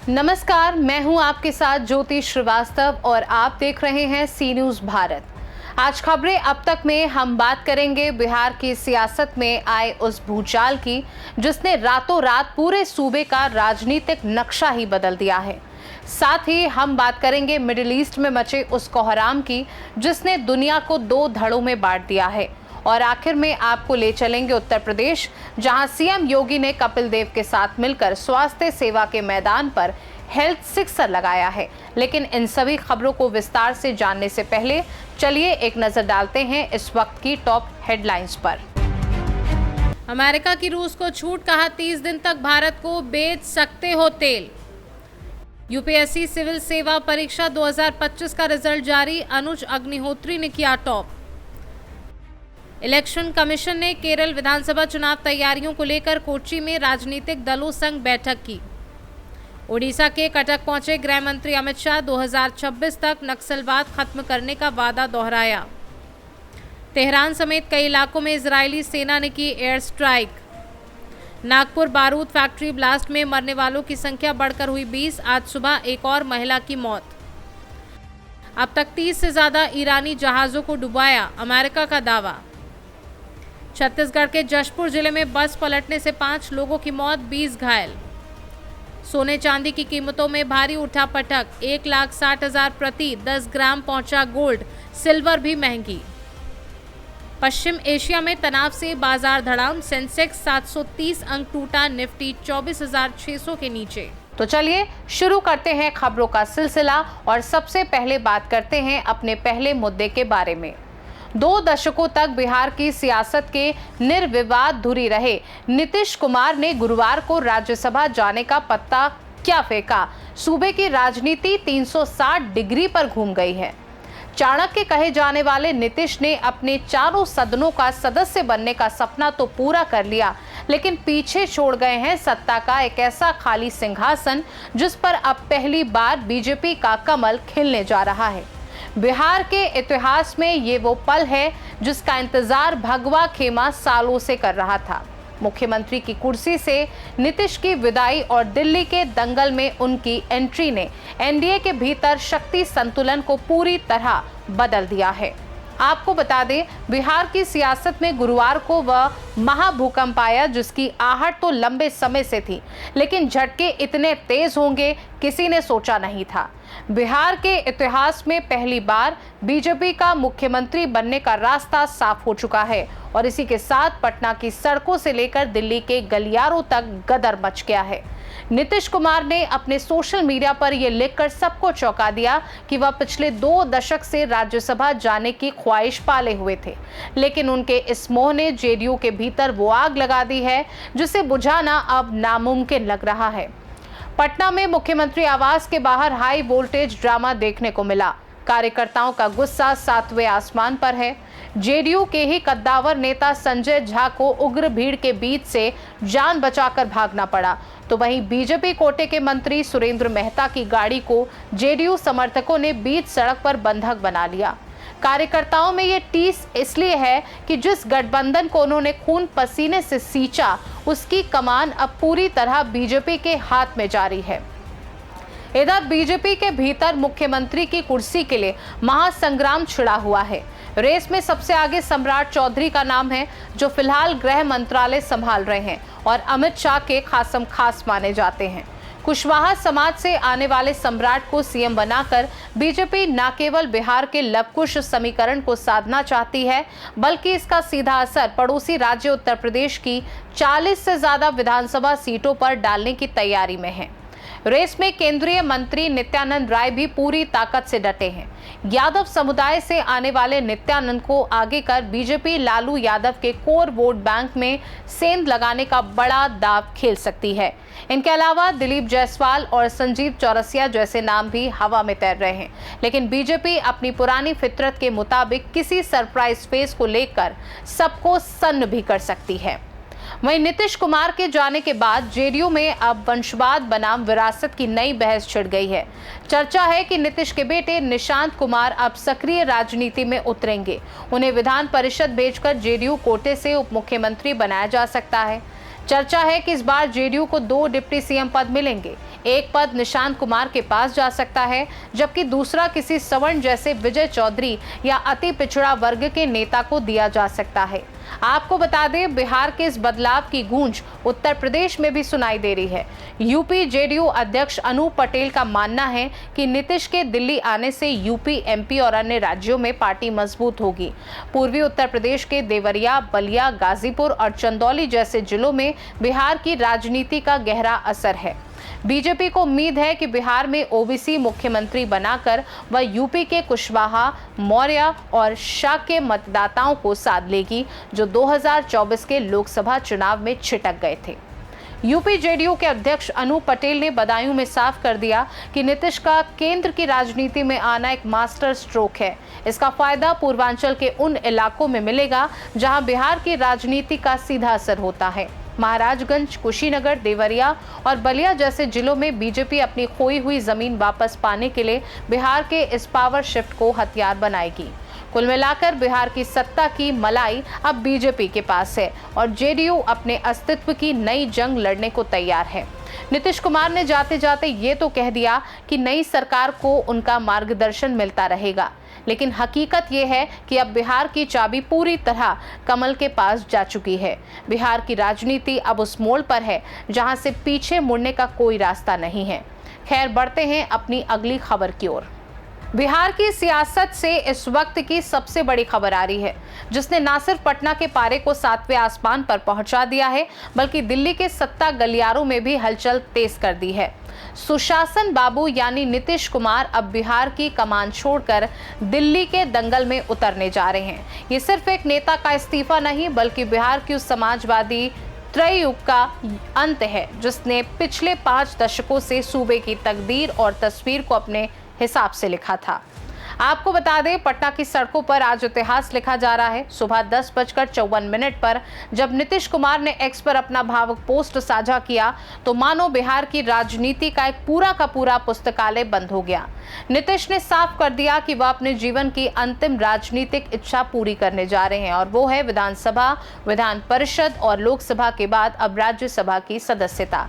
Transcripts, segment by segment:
नमस्कार, मैं हूं आपके साथ ज्योति श्रीवास्तव और आप देख रहे हैं सी न्यूज़ भारत। आज खबरें अब तक में हम बात करेंगे बिहार की सियासत में आए उस भूचाल की जिसने रातों रात पूरे सूबे का राजनीतिक नक्शा ही बदल दिया है। साथ ही हम बात करेंगे मिडिल ईस्ट में मचे उस कोहराम की जिसने दुनिया को दो धड़ों में बांट दिया है। और आखिर में आपको ले चलेंगे उत्तर प्रदेश, जहां सीएम योगी ने कपिल देव के साथ मिलकर स्वास्थ्य सेवा के मैदान पर हेल्थ सिक्सर लगाया है। लेकिन इन सभी खबरों को विस्तार से जानने से पहले चलिए एक नजर डालते हैं इस वक्त की टॉप हेडलाइंस पर। अमेरिका की रूस को छूट, कहा 30 दिन तक भारत को बेच सकते हो तेल। यूपीएससी सिविल सेवा परीक्षा 2025 का रिजल्ट जारी, अनुज अग्निहोत्री ने किया टॉप। इलेक्शन कमीशन ने केरल विधानसभा चुनाव तैयारियों को लेकर कोच्चि में राजनीतिक दलों संग बैठक की। ओडिशा के कटक पहुंचे गृह मंत्री अमित शाह, 2026 तक नक्सलवाद खत्म करने का वादा दोहराया। तेहरान समेत कई इलाकों में इजरायली सेना ने की एयर स्ट्राइक। नागपुर बारूद फैक्ट्री ब्लास्ट में मरने वालों की संख्या बढ़कर हुई 20, आज सुबह एक और महिला की मौत। अब तक 30 से ज्यादा ईरानी जहाजों को डुबाया, अमेरिका का दावा। छत्तीसगढ़ के जशपुर जिले में बस पलटने से 5 लोगों की मौत, 20 घायल। सोने चांदी की कीमतों में भारी उठापटक, 1,60,000 प्रति 10 ग्राम पहुंचा गोल्ड, सिल्वर भी महंगी। पश्चिम एशिया में तनाव से बाजार धड़ाम, सेंसेक्स 730 अंक टूटा, निफ्टी 24,600 के नीचे। तो चलिए शुरू करते हैं खबरों का सिलसिला और सबसे पहले बात करते हैं अपने पहले मुद्दे के बारे में। 2 दशकों तक बिहार की सियासत के निर्विवाद धुरी रहे नीतीश कुमार ने गुरुवार को राज्यसभा जाने का पत्ता क्या फेंका। सूबे की राजनीति 360 डिग्री पर घूम गई है। चाणक्य कहे जाने वाले नीतीश ने अपने चारों सदनों का सदस्य बनने का सपना तो पूरा कर लिया, लेकिन पीछे छोड़ गए हैं सत्ता का एक ऐसा खाली सिंहासन जिस पर अब पहली बार बीजेपी का कमल खिलने जा रहा है। बिहार के इतिहास में ये वो पल है जिसका इंतजार भगवा खेमा सालों से कर रहा था। मुख्यमंत्री की कुर्सी से नीतीश की विदाई और दिल्ली के दंगल में उनकी एंट्री ने एनडीए के भीतर शक्ति संतुलन को पूरी तरह बदल दिया है। आपको बता दें, बिहार की सियासत में गुरुवार को वह महाभूकंप आया जिसकी आहट तो लंबे समय से थी, लेकिन झटके इतने तेज होंगे किसी ने सोचा नहीं था। बिहार के इतिहास में पहली बार बीजेपी का मुख्यमंत्री बनने का रास्ता साफ हो चुका है और इसी के साथ पटना की सड़कों से लेकर दिल्ली के गलियारों तक गदर मच गया है। नीतीश कुमार ने अपने सोशल मीडिया पर यह लिखकर सबको चौंका दिया कि वह पिछले 2 दशक से राज्यसभा जाने की ख्वाहिश पाले हुए थे, लेकिन उनके इस मोह ने जेडीयू के भीतर वो आग लगा दी है जिसे बुझाना अब नामुमकिन लग रहा है। पटना में मुख्यमंत्री आवास के बाहर हाई वोल्टेज ड्रामा देखने को मिला। कार्यकर्ताओं का गुस्सा 7वें आसमान पर है। जेडीयू के ही कद्दावर नेता संजय झा को उग्र भीड़ के बीच से जान बचाकर भागना पड़ा, तो वहीं बीजेपी कोटे के मंत्री सुरेंद्र मेहता की गाड़ी को जेडीयू समर्थकों ने बीच सड़क पर बंधक बना लिया। कार्यकर्ताओं में ये टीस इसलिए है कि जिस गठबंधन को उन्होंने खून पसीने से सींचा, उसकी कमान अब पूरी तरह बीजेपी के हाथ में जारी है। इधर बीजेपी के भीतर मुख्यमंत्री की कुर्सी के लिए महासंग्राम छिड़ा हुआ है। रेस में सबसे आगे सम्राट चौधरी का नाम है, जो फिलहाल गृह मंत्रालय संभाल रहे हैं और अमित शाह के खासम खास माने जाते हैं। कुशवाहा समाज से आने वाले सम्राट को सीएम बनाकर बीजेपी न केवल बिहार के लवकुश समीकरण को साधना चाहती है, बल्कि इसका सीधा असर पड़ोसी राज्य उत्तर प्रदेश की 40 से ज्यादा विधानसभा सीटों पर डालने की तैयारी में है। रेस में केंद्रीय मंत्री नित्यानंद राय भी पूरी ताकत से डटे हैं। यादव समुदाय से आने वाले नित्यानंद को आगे कर बीजेपी लालू यादव के कोर वोट बैंक में सेंध लगाने का बड़ा दांव खेल सकती है। इनके अलावा दिलीप जायसवाल और संजीव चौरसिया जैसे नाम भी हवा में तैर रहे हैं, लेकिन बीजेपी अपनी पुरानी फितरत के मुताबिक किसी सरप्राइज फेस को लेकर सबको सन्न भी कर सकती है। वहीं नीतीश कुमार के जाने के बाद जेडीयू में अब वंशवाद बनाम विरासत की नई बहस छिड़ गई है। चर्चा है कि नीतीश के बेटे निशांत कुमार अब सक्रिय राजनीति में उतरेंगे। उन्हें विधान परिषद भेजकर जेडीयू कोटे से उप मुख्यमंत्री बनाया जा सकता है। चर्चा है कि इस बार जेडीयू को 2 डिप्टी सीएम पद मिलेंगे। एक पद निशांत कुमार के पास जा सकता है, जबकि दूसरा किसी सवर्ण जैसे विजय चौधरी या अति पिछड़ा वर्ग के नेता को दिया जा सकता है। आपको बता दें, बिहार के इस बदलाव की गूंज उत्तर प्रदेश में भी सुनाई दे रही है। यूपी जेडीयू अध्यक्ष अनूप पटेल का मानना है कि नीतीश के दिल्ली आने से यूपी, एमपी और अन्य राज्यों में पार्टी मजबूत होगी। पूर्वी उत्तर प्रदेश के देवरिया, बलिया, गाजीपुर और चंदौली जैसे जिलों में बिहार की राजनीति का गहरा असर है। बीजेपी को उम्मीद है कि बिहार में ओबीसी मुख्यमंत्री बनाकर वह यूपी के कुशवाहा, मौर्य और शाह के मतदाताओं को साध लेगी, जो 2024 के लोकसभा चुनाव में छिटक गए थे। यूपी जेडीयू के अध्यक्ष अनूप पटेल ने बदायूं में साफ कर दिया कि नीतीश का केंद्र की राजनीति में आना एक मास्टर स्ट्रोक है। इसका फायदा पूर्वांचल के उन इलाकों में मिलेगा जहां बिहार की राजनीति का सीधा असर होता है। महाराजगंज, कुशीनगर, देवरिया और बलिया जैसे जिलों में बीजेपी अपनी खोई हुई जमीन वापस पाने के लिए बिहार के इस पावर शिफ्ट को हथियार बनाएगी। कुल मिलाकर बिहार की सत्ता की मलाई अब बीजेपी के पास है और जेडीयू अपने अस्तित्व की नई जंग लड़ने को तैयार है। नीतीश कुमार ने जाते जाते ये तो कह दिया कि नई सरकार को उनका मार्गदर्शन मिलता रहेगा, लेकिन हकीकत ये है कि अब बिहार की चाबी पूरी तरह कमल के पास जा चुकी है। बिहार की राजनीति अब उस मोड़ पर है जहां से पीछे मुड़ने का कोई रास्ता नहीं है। खैर, बढ़ते हैं अपनी अगली खबर की ओर। बिहार की सियासत से इस वक्त की सबसे बड़ी खबर आ रही है, जिसने न सिर्फ पटना के पारे को 7वें आसमान पर पहुंचा दिया है, बल्कि दिल्ली के सत्ता गलियारों में भी हलचल तेज कर दी है। सुशासन बाबू यानी नीतीश कुमार अब बिहार की कमान छोड़कर दिल्ली के दंगल में उतरने जा रहे हैं। ये सिर्फ एक नेता का इस्तीफा नहीं, बल्कि बिहार की उस समाजवादी त्रययुग का अंत है, जिसने पिछले 5 दशकों से सूबे की तकदीर और तस्वीर को अपने हिसाब से लिखा था। आपको बता दें, पटना की सड़कों पर आज इतिहास लिखा जा रहा है। सुबह 10:54 पर जब नीतीश कुमार ने एक्स पर अपना भावुक पोस्ट साझा किया, तो मानो बिहार की राजनीति का एक पूरा का पूरा पुस्तकालय बंद हो गया। नीतीश ने साफ कर दिया कि वह अपने जीवन की अंतिम राजनीतिक इच्छा पूरी करने जा रहे हैं, और वो है विधानसभा, विधान परिषद और लोकसभा के बाद अब राज्यसभा की सदस्यता।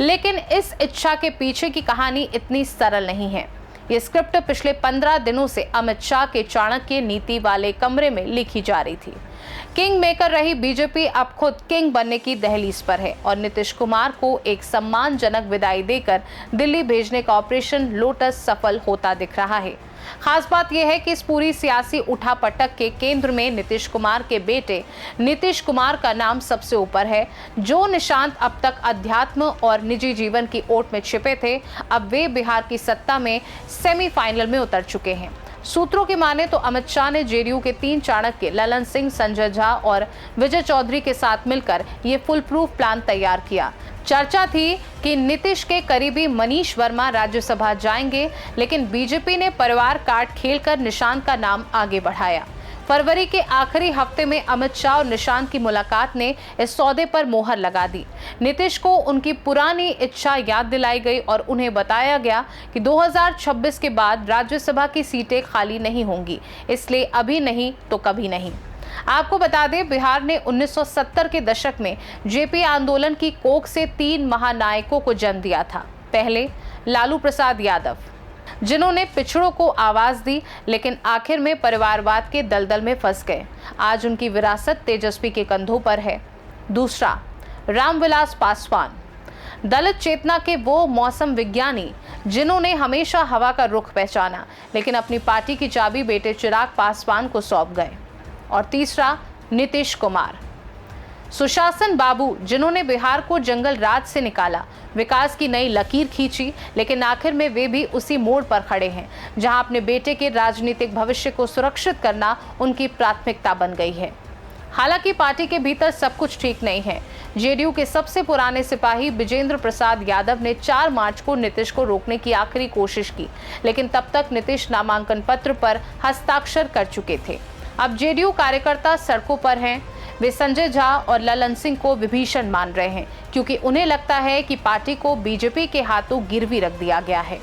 लेकिन इस इच्छा के पीछे की कहानी इतनी सरल नहीं है। ये स्क्रिप्ट पिछले 15 दिनों से अमित शाह के चाणक्य नीति वाले कमरे में लिखी जा रही थी। किंग मेकर रही बीजेपी अब खुद किंग बनने की दहलीज पर है और नीतीश कुमार को एक सम्मानजनक विदाई देकर दिल्ली भेजने का ऑपरेशन लोटस सफल होता दिख रहा है। खास बात यह है कि इस पूरी सियासी उठापटक के केंद्र में नीतीश कुमार के बेटे नीतीश कुमार का नाम सबसे ऊपर है। जो निशांत अब तक अध्यात्म और निजी जीवन की ओट में छिपे थे, अब वे बिहार की सत्ता में सेमीफाइनल में उतर चुके हैं। सूत्रों की माने तो अमित शाह ने जेडीयू के 3 चाणक्य ललन सिंह, संजय झा और विजय चौधरी के साथ मिलकर ये फुल प्रूफ प्लान तैयार किया। चर्चा थी कि नीतीश के करीबी मनीष वर्मा राज्यसभा जाएंगे, लेकिन बीजेपी ने परिवार कार्ड खेलकर निशांत का नाम आगे बढ़ाया। फरवरी के आखिरी हफ्ते में अमित शाह और निशांत की मुलाकात ने इस सौदे पर मोहर लगा दी। नीतीश को उनकी पुरानी इच्छा याद दिलाई गई और उन्हें बताया गया कि 2026 के बाद राज्यसभा की सीटें खाली नहीं होंगी, इसलिए अभी नहीं तो कभी नहीं। आपको बता दें, बिहार ने 1970 के दशक में जेपी आंदोलन की कोख से 3 महानायकों को जन्म दिया था। पहले लालू प्रसाद यादव, जिन्होंने पिछड़ों को आवाज दी, लेकिन आखिर में परिवारवाद के दलदल में फंस गए। आज उनकी विरासत तेजस्वी के कंधों पर है। दूसरा, रामविलास पासवान, दलित चेतना के वो मौसम विज्ञानी जिन्होंने हमेशा हवा का रुख पहचाना, लेकिन अपनी पार्टी की चाबी बेटे चिराग पासवान को सौंप गए। और तीसरा, नीतीश कुमार, सुशासन बाबू, जिन्होंने बिहार को जंगल राज से निकाला, विकास की नई लकीर खींची, लेकिन आखिर में वे भी उसी मोड़ पर खड़े हैं जहां अपने बेटे के राजनीतिक भविष्य को सुरक्षित करना उनकी प्राथमिकता बन गई है। हालांकि पार्टी के भीतर सब कुछ ठीक नहीं है। जेडीयू के सबसे पुराने सिपाही विजेंद्र प्रसाद यादव ने 4 मार्च को नीतीश को रोकने की आखिरी कोशिश की, लेकिन तब तक नीतीश नामांकन पत्र पर हस्ताक्षर कर चुके थे। अब जेडीयू कार्यकर्ता सड़कों पर हैं। वे संजय झा और ललन सिंह को विभीषण मान रहे हैं, क्योंकि उन्हें लगता है कि पार्टी को बीजेपी के हाथों गिरवी रख दिया गया है।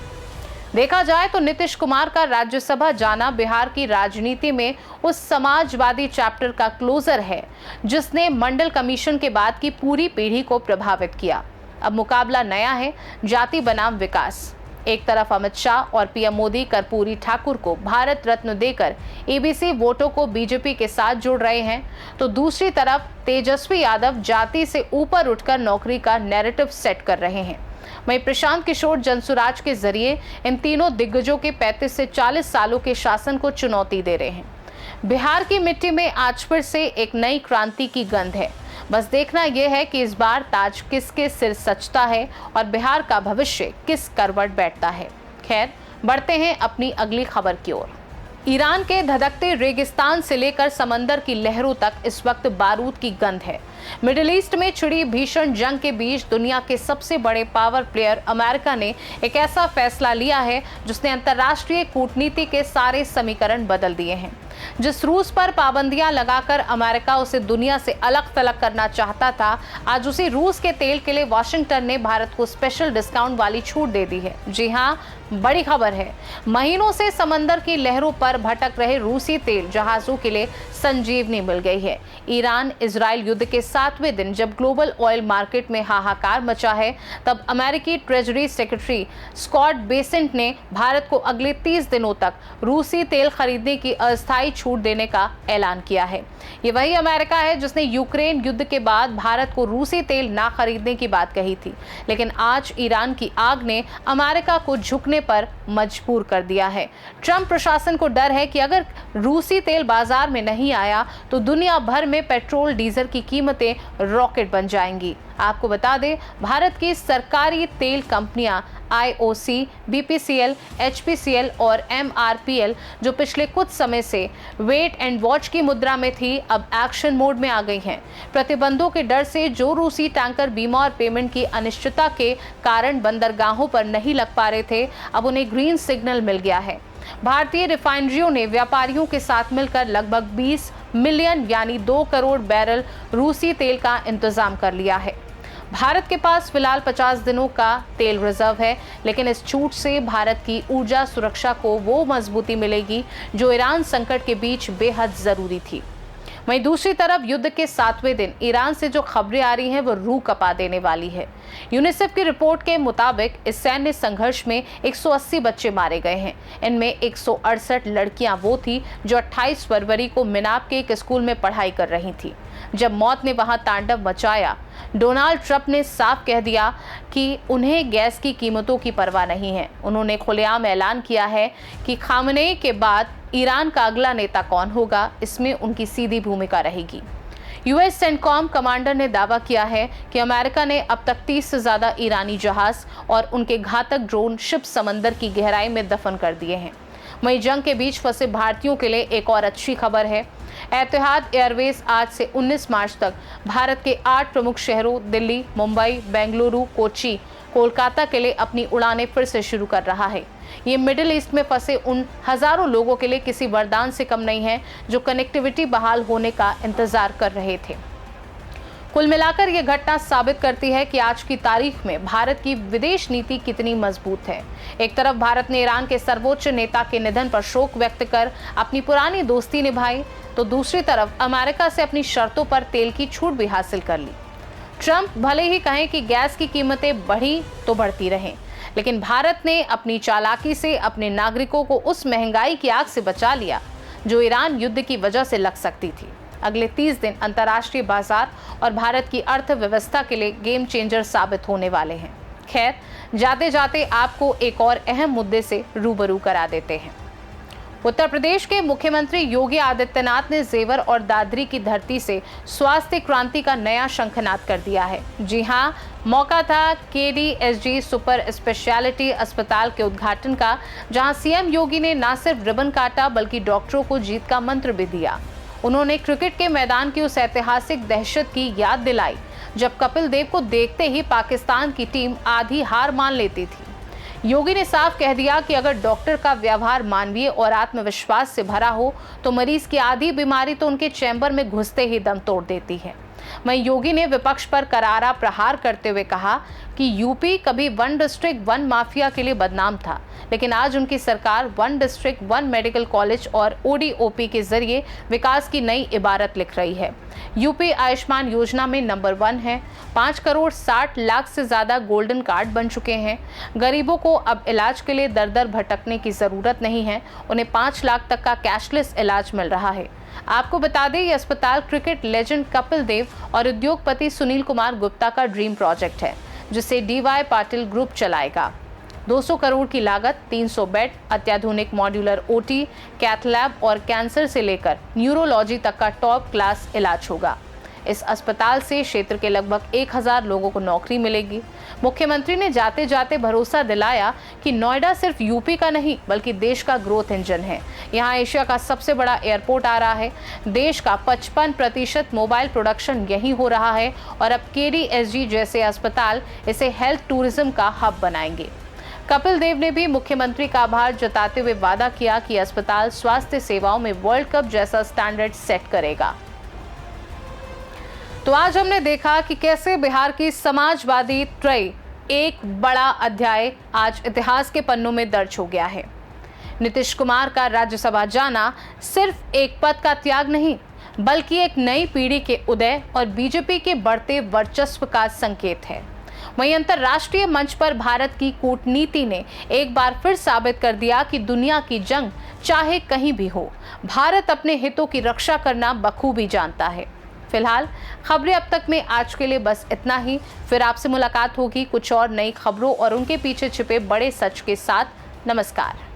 देखा जाए तो नीतीश कुमार का राज्यसभा जाना बिहार की राजनीति में उस समाजवादी चैप्टर का क्लोजर है जिसने मंडल कमीशन के बाद की पूरी पीढ़ी को प्रभावित किया। अब मुकाबला नया है, जाति बनाम विकास। एक तरफ अमित शाह और पीएम मोदी कर्पूरी ठाकुर को भारत रत्न देकर एबीसी वोटों को बीजेपी के साथ जोड़ रहे हैं, तो दूसरी तरफ तेजस्वी यादव जाति से ऊपर उठकर नौकरी का नैरेटिव सेट कर रहे हैं। वहीं प्रशांत किशोर जनसुराज के जरिए इन तीनों दिग्गजों के 35 से 40 सालों के शासन को चुनौती दे रहे हैं। बिहार की मिट्टी में आज फिर से एक नई क्रांति की गंध है। बस देखना यह है कि इस बार ताज किसके सिर सजता है और बिहार का भविष्य किस करवट बैठता है। खैर, बढ़ते हैं अपनी अगली खबर की ओर। ईरान के धधकते रेगिस्तान से लेकर समंदर की लहरों तक इस वक्त बारूद की गंध है। मिडिल ईस्ट में छिड़ी भीषण जंग के बीच दुनिया के सबसे बड़े पावर प्लेयर अमेरिका ने एक ऐसा फैसला लिया है जिसने अंतर्राष्ट्रीय कूटनीति के सारे समीकरण बदल दिए हैं। जिस रूस पर पाबंदियां लगाकर अमेरिका उसे दुनिया से अलग थलग करना चाहता था, आज उसी रूस के तेल के लिए वॉशिंगटन ने भारत को स्पेशल डिस्काउंट वाली छूट दे दी है। जी हां, बड़ी खबर है। महीनों से समंदर की लहरों पर भटक रहे रूसी तेल जहाजों के लिए संजीवनी मिल गई है। ईरान इजराइल युद्ध के 7वें दिन जब ग्लोबल ऑयल मार्केट में हाहाकार मचा है, तब अमेरिकी ट्रेजरी सेक्रेटरी स्कॉट बेसेंट ने भारत को अगले 30 दिनों तक रूसी तेल खरीदने की अस्थायी छूट देने का ऐलान किया है। ये वही अमेरिका है जिसने यूक्रेन युद्ध के बाद भारत को रूसी तेल ना खरीदने की बात कही थी, लेकिन आज ईरान की आग ने अमेरिका को झुकने पर मजबूर कर दिया है। ट्रंप प्रशासन को डर है कि अगर रूसी तेल बाजार में नहीं आया तो दुनिया भर में पेट्रोल डीजल की कीमतें रॉकेट बन जाएंगी। आपको बता दें, भारत की सरकारी तेल कंपनियां आईओसी, बीपीसीएल, एचपीसीएल और एमआरपीएल जो पिछले कुछ समय से वेट एंड वॉच की मुद्रा में थी, अब एक्शन मोड में आ गई हैं। प्रतिबंधों के डर से जो रूसी टैंकर बीमा और पेमेंट की अनिश्चितता के कारण बंदरगाहों पर नहीं लग पा रहे थे, अब उन्हें ग्रीन सिग्नल मिल गया है। भारतीय रिफाइनरियों ने व्यापारियों के साथ मिलकर लगभग 20 मिलियन यानी 2 करोड़ बैरल रूसी तेल का इंतजाम कर लिया है। भारत के पास फिलहाल 50 दिनों का तेल रिजर्व है, लेकिन इस छूट से भारत की ऊर्जा सुरक्षा को वो मजबूती मिलेगी जो ईरान संकट के बीच बेहद जरूरी थी। वहीं दूसरी तरफ युद्ध के 7वें दिन ईरान से जो खबरें आ रही हैं वो रूह कपा देने वाली है। यूनिसेफ की रिपोर्ट के मुताबिक इस सैन्य संघर्ष में 180 बच्चे मारे गए हैं। इनमें 168 लड़कियां वो थी जो 28 फरवरी को मिनाब के एक स्कूल में पढ़ाई कर रही थी जब मौत ने वहां तांडव मचाया। डोनाल्ड ट्रंप ने साफ कह दिया कि उन्हें गैस की कीमतों की परवाह नहीं है। उन्होंने खुलेआम ऐलान किया है कि खामनेई के बाद ईरान का अगला नेता कौन होगा, इसमें उनकी सीधी भूमिका रहेगी। यूएस सेंटकॉम कमांडर ने दावा किया है कि अमेरिका ने अब तक 30 से ज्यादा ईरानी जहाज और उनके घातक ड्रोन शिप समंदर की गहराई में दफन कर दिए हैं। वहीं जंग के बीच फंसे भारतीयों के लिए एक और अच्छी खबर है। एतिहाद एयरवेज आज से 19 मार्च तक भारत के 8 प्रमुख शहरों दिल्ली, मुंबई, बेंगलुरु, कोच्चि, कोलकाता के लिए अपनी उड़ानें फिर से शुरू कर रहा है। ये मिडिल ईस्ट में फंसे उन हजारों लोगों के लिए किसी वरदान से कम नहीं है जो कनेक्टिविटी बहाल होने का इंतजार कर रहे थे। कुल मिलाकर ये घटना साबित करती है कि आज की तारीख में भारत की विदेश नीति कितनी मजबूत है। एक तरफ भारत ने ईरान के सर्वोच्च नेता के निधन पर शोक व्यक्त कर अपनी पुरानी दोस्ती निभाई, तो दूसरी तरफ अमेरिका से अपनी शर्तों पर तेल की छूट भी हासिल कर ली। ट्रंप भले ही कहें कि गैस की कीमतें बढ़ी तो बढ़ती रहें, लेकिन भारत ने अपनी चालाकी से अपने नागरिकों को उस महंगाई की आग से बचा लिया जो ईरान युद्ध की वजह से लग सकती थी। अगले 30 दिन अंतर्राष्ट्रीय बाजार और भारत की अर्थव्यवस्था के लिए गेम चेंजर साबित होने वाले हैं। खैर, जाते जाते आपको एक और अहम मुद्दे से रूबरू करा देते हैं। उत्तर प्रदेश के मुख्यमंत्री योगी आदित्यनाथ ने जेवर और दादरी की धरती से स्वास्थ्य क्रांति का नया शंखनाद कर दिया है। जी हां, मौका था केडीएसजी सुपर स्पेशलिटी अस्पताल के उद्घाटन का, जहां सीएम योगी ने न सिर्फ रिबन काटा बल्कि डॉक्टरों को जीत का मंत्र भी दिया। उन्होंने क्रिकेट के मैदान की उस ऐतिहासिक दहशत की याद दिलाई जब कपिल देव को देखते ही पाकिस्तान की टीम आधी हार मान लेती थी। योगी ने साफ कह दिया कि अगर डॉक्टर का व्यवहार मानवीय और आत्मविश्वास से भरा हो तो मरीज की आधी बीमारी तो उनके चैम्बर में घुसते ही दम तोड़ देती है। वहीं योगी ने विपक्ष पर करारा प्रहार करते हुए कहा कि यूपी कभी वन डिस्ट्रिक्ट वन माफिया के लिए बदनाम था, लेकिन आज उनकी सरकार one district one medical college और ओडीओपी के जरिए विकास की नई इबारत लिख रही है। यूपी आयुष्मान योजना में नंबर 1 है। 5 करोड़ 60 लाख से ज्यादा गोल्डन कार्ड बन चुके हैं। गरीबों को अब इलाज के लिए दर दर भटकने की जरूरत नहीं है। उन्हें 5 लाख तक का कैशलेस इलाज मिल रहा है। आपको बता दें, ये अस्पताल क्रिकेट लेजेंड कपिल देव और उद्योगपति सुनील कुमार गुप्ता का ड्रीम प्रोजेक्ट है, जिसे डीवाई पाटिल ग्रुप चलाएगा। 200 करोड़ की लागत, 300 बेड, अत्याधुनिक मॉड्यूलर ओटी, कैथ लैब और कैंसर से लेकर न्यूरोलॉजी तक का टॉप क्लास इलाज होगा। इस अस्पताल से क्षेत्र के लगभग 1000 लोगों को नौकरी मिलेगी। मुख्यमंत्री ने जाते जाते भरोसा दिलाया कि नोएडा सिर्फ यूपी का नहीं बल्कि देश का ग्रोथ इंजन है। यहाँ एशिया का सबसे बड़ा एयरपोर्ट आ रहा है। देश का 55% मोबाइल प्रोडक्शन यहीं हो रहा है और अब KDSG जैसे अस्पताल इसे हेल्थ टूरिज्म का हब बनाएंगे। कपिल देव ने भी मुख्यमंत्री का आभार जताते हुए वादा किया कि अस्पताल स्वास्थ्य सेवाओं में वर्ल्ड कप जैसा स्टैंडर्ड सेट करेगा। तो आज हमने देखा कि कैसे बिहार की समाजवादी त्रय एक बड़ा अध्याय आज इतिहास के पन्नों में दर्ज हो गया है। नीतीश कुमार का राज्यसभा जाना सिर्फ एक पद का त्याग नहीं, बल्कि एक नई पीढ़ी के उदय और बीजेपी के बढ़ते वर्चस्व का संकेत है। वहीं अंतर्राष्ट्रीय मंच पर भारत की कूटनीति ने एक बार फिर साबित कर दिया कि दुनिया की जंग चाहे कहीं भी हो, भारत अपने हितों की रक्षा करना बखूबी जानता है। फिलहाल खबरें अब तक में आज के लिए बस इतना ही। फिर आपसे मुलाकात होगी कुछ और नई खबरों और उनके पीछे छिपे बड़े सच के साथ। नमस्कार।